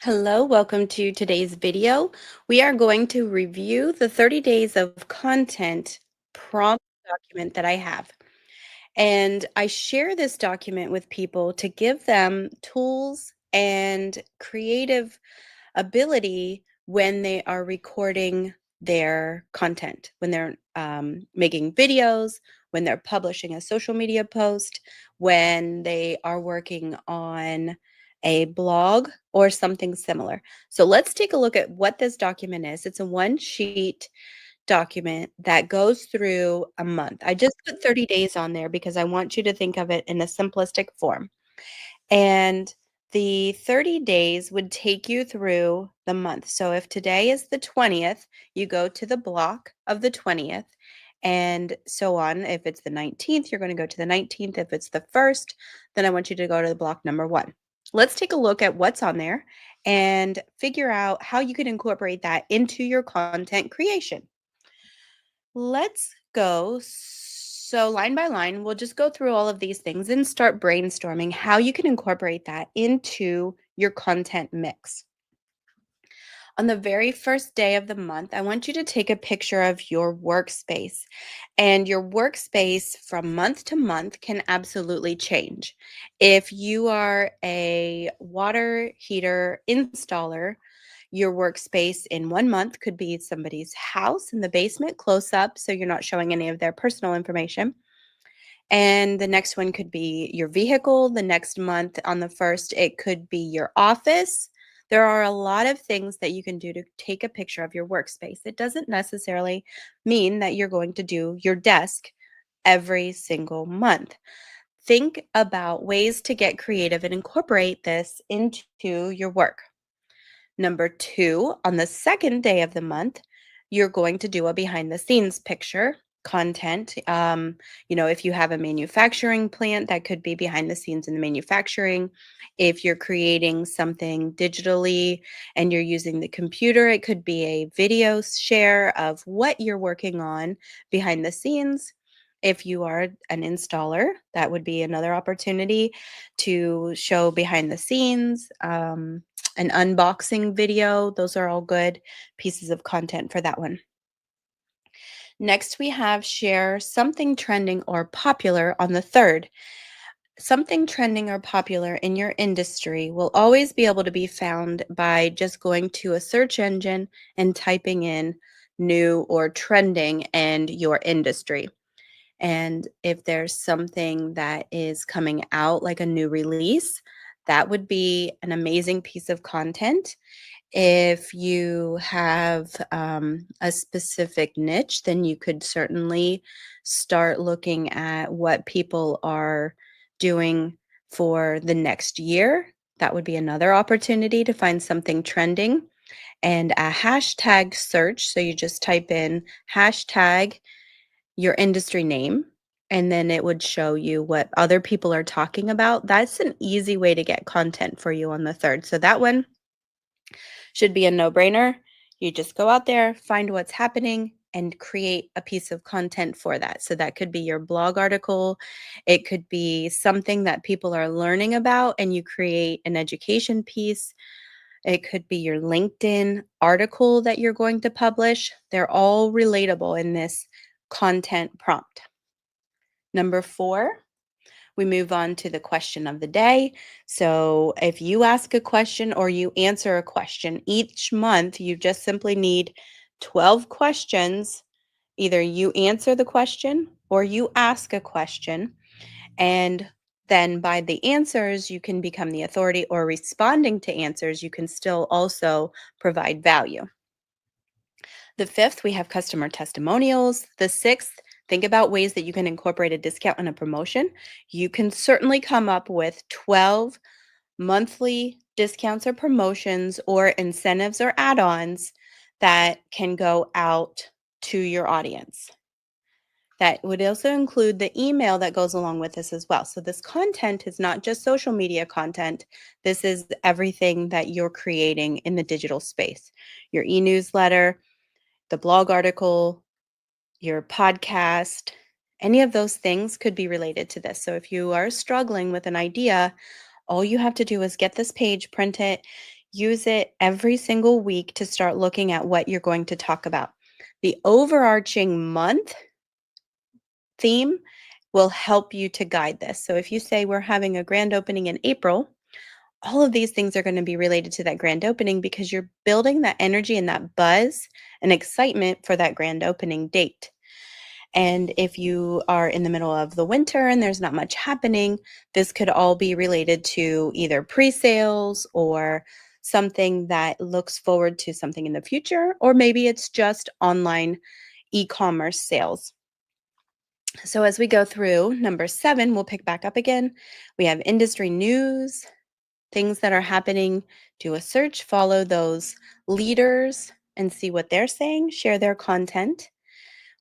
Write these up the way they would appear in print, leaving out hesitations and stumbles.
Hello, welcome to today's video. We are going to review the 30 days of content prompt document that I have. And I share this document with people to give them tools and creative ability when they are recording their content, when they're making videos, when they're publishing a social media post, when they are working on a blog or something similar. So let's take a look at what this document is. It's a one sheet document that goes through a month. I just put 30 days on there because I want you to think of it in a simplistic form. And the 30 days would take you through the month. So if today is the 20th, you go to the block of the 20th and so on. If it's the 19th, you're going to go to the 19th. If it's the 1st, then I want you to go to the block number 1. Let's take a look at what's on there and figure out how you can incorporate that into your content creation. Let's go. So, line by line, we'll just go through all of these things and start brainstorming how you can incorporate that into your content mix. On the very first day of the month, I want you to take a picture of your workspace. And your workspace from month to month can absolutely change. If you are a water heater installer, your workspace in 1 month could be somebody's house in the basement, close up, so you're not showing any of their personal information. And the next one could be your vehicle. The next month on the first, it could be your office. There are a lot of things that you can do to take a picture of your workspace. It doesn't necessarily mean that you're going to do your desk every single month. Think about ways to get creative and incorporate this into your work. Number two, on the second day of the month, you're going to do a behind the scenes picture content. If you have a manufacturing plant, that could be behind the scenes in the manufacturing. If you're creating something digitally and you're using the computer, it could be a video share of what you're working on behind the scenes. If you are an installer, that would be another opportunity to show behind the scenes. An unboxing video. Those are all good pieces of content for that one. Next, we have share something trending or popular on the third. Something trending or popular in your industry will always be able to be found by just going to a search engine and typing in new or trending and your industry. And if there's something that is coming out, like a new release, that would be an amazing piece of content. If you have a specific niche, then you could certainly start looking at what people are doing for the next year. That would be another opportunity to find something trending. And a hashtag search. So you just type in hashtag your industry name, and then it would show you what other people are talking about. That's an easy way to get content for you on the third. So that one should be a no-brainer. You just go out there, find what's happening, and create a piece of content for that. So that could be your blog article. It could be something that people are learning about, and you create an education piece. It could be your LinkedIn article that you're going to publish. They're all relatable in this content prompt. Number four, we move on to the question of the day. So if you ask a question or you answer a question each month, you just simply need 12 questions. Either you answer the question or you ask a question. And then by the answers, you can become the authority, or responding to answers, you can still also provide value. The fifth, we have customer testimonials. The sixth, think about ways that you can incorporate a discount and a promotion. You can certainly come up with 12 monthly discounts or promotions or incentives or add ons that can go out to your audience. That would also include the email that goes along with this as well. So, this content is not just social media content, this is everything that you're creating in the digital space. Your e newsletter, the blog article, your podcast, any of those things could be related to this. So if you are struggling with an idea, all you have to do is get this page, print it, Use it every single week to start looking at what you're going to talk about. The overarching month theme will help you to guide this. So if you say we're having a grand opening in April, all of these things are going to be related to that grand opening because you're building that energy and that buzz and excitement for that grand opening date. And if you are in the middle of the winter and there's not much happening, this could all be related to either pre-sales or something that looks forward to something in the future, or maybe it's just online e-commerce sales. So as we go through number 7, we'll pick back up again. We have industry news, things that are happening. Do a search, follow those leaders and see what they're saying, share their content.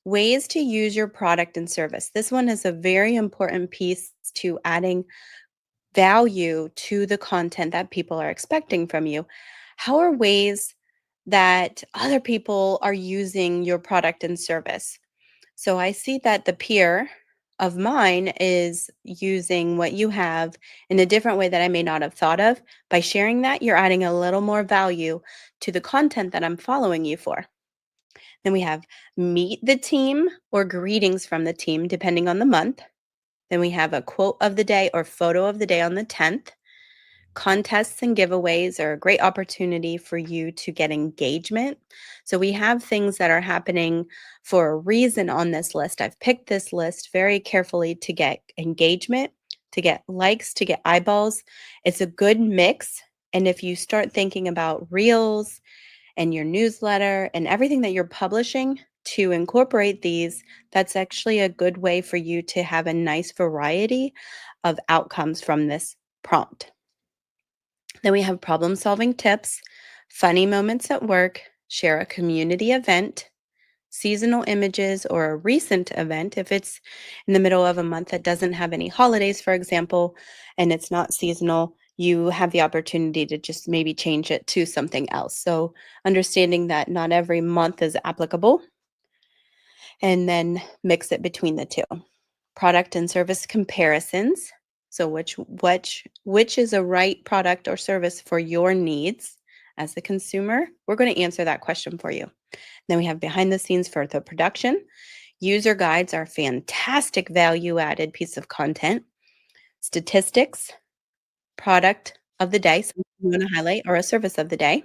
Ways to use your product and service. This one is a very important piece to adding value to the content that people are expecting from you. How are ways that other people are using your product and service? So I see that the peer of mine is using what you have in a different way that I may not have thought of. By sharing that, you're adding a little more value to the content that I'm following you for. Then we have meet the team or greetings from the team, depending on the month. Then we have a quote of the day or photo of the day on the 10th. Contests and giveaways are a great opportunity for you to get engagement. So we have things that are happening for a reason on this list. I've picked this list very carefully to get engagement, to get likes, to get eyeballs. It's a good mix. And if you start thinking about reels and your newsletter and everything that you're publishing to incorporate these, that's actually a good way for you to have a nice variety of outcomes from this prompt. Then we have problem solving tips, funny moments at work, share a community event, seasonal images, or a recent event. If it's in the middle of a month that doesn't have any holidays, for example, and it's not seasonal, you have the opportunity to just maybe change it to something else. So, understanding that not every month is applicable, and then mix it between the two. Product and service comparisons. So which is a right product or service for your needs as the consumer? We're going to answer that question for you. Then we have behind the scenes for the production. User guides are fantastic value added piece of content. Statistics, product of the day, so you want to highlight, or a service of the day.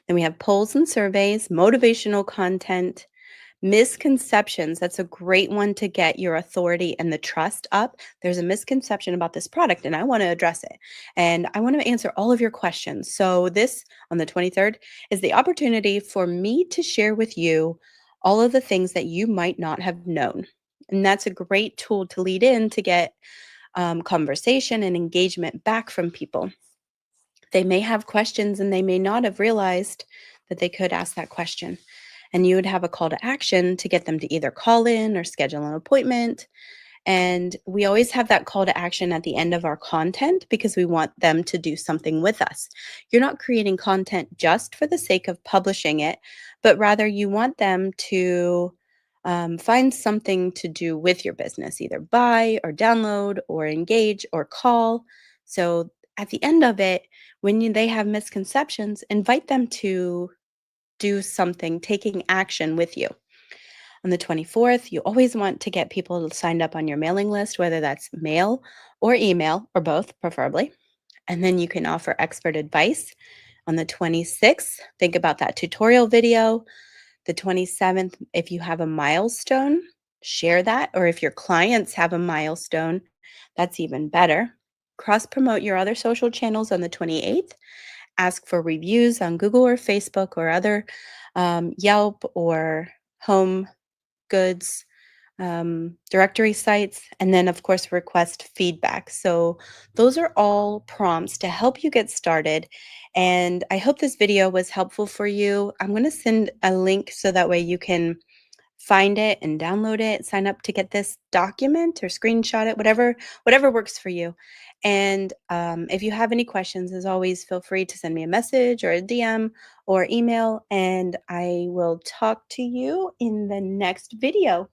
Then we have polls and surveys, motivational content, misconceptions. That's a great one to get your authority and the trust up. There's a misconception about this product, and I want to address it. And I want to answer all of your questions. So, this on the 23rd is the opportunity for me to share with you all of the things that you might not have known. And that's a great tool to lead in to get conversation and engagement back from people. They may have questions and they may not have realized that they could ask that question. And you would have a call to action to get them to either call in or schedule an appointment. And we always have that call to action at the end of our content because we want them to do something with us. You're not creating content just for the sake of publishing it, but rather you want them to find something to do with your business, either buy or download or engage or call. So at the end of it, when they have misconceptions, invite them to do something, taking action with you. On the 24th, you always want to get people signed up on your mailing list, whether that's mail or email or both, preferably. And then you can offer expert advice. On the 26th, think about that tutorial video. The 27th, if you have a milestone, share that. Or if your clients have a milestone, that's even better. Cross promote your other social channels on the 28th. Ask for reviews on Google or Facebook or other Yelp or home goods directory sites, and then of course request feedback. So those are all prompts to help you get started, and I hope this video was helpful for you. I'm going to send a link so that way you can find it and download it, sign up to get this document or screenshot it, whatever works for you. And if you have any questions, as always, feel free to send me a message or a DM or email, and I will talk to you in the next video.